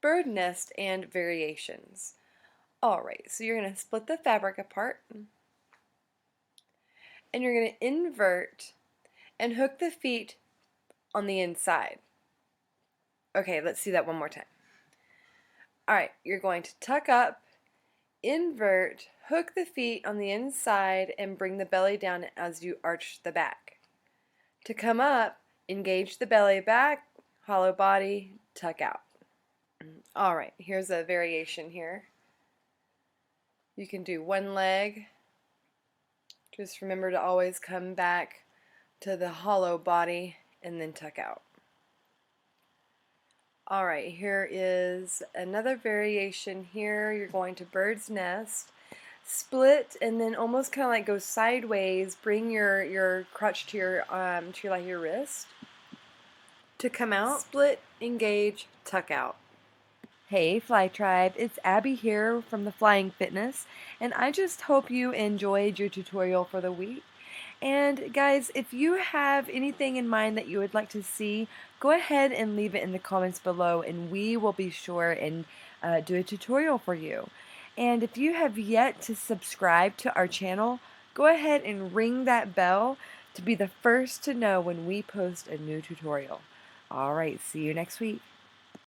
bird nest and variations. Alright, so you're going to split the fabric apart and you're going to invert and hook the feet on the inside. Okay, let's see that one more time. Alright, you're going to tuck up, invert, hook the feet on the inside, and bring the belly down as you arch the back. To come up, engage the belly back, hollow body, tuck out. Alright, here's a variation here. You can do one leg. Just remember to always come back to the hollow body and then tuck out. Alright, here is another variation here. You're going to bird's nest, split, and then almost kind of like go sideways. Bring your crutch to your wrist. To come out, split, engage, tuck out. Hey FLYtribe, it's Abby here from the Flying Fitness, and I just hope you enjoyed your tutorial for the week. And guys, if you have anything in mind that you would like to see, go ahead and leave it in the comments below and we will be sure and do a tutorial for you. And if you have yet to subscribe to our channel, go ahead and ring that bell to be the first to know when we post a new tutorial. Alright, see you next week.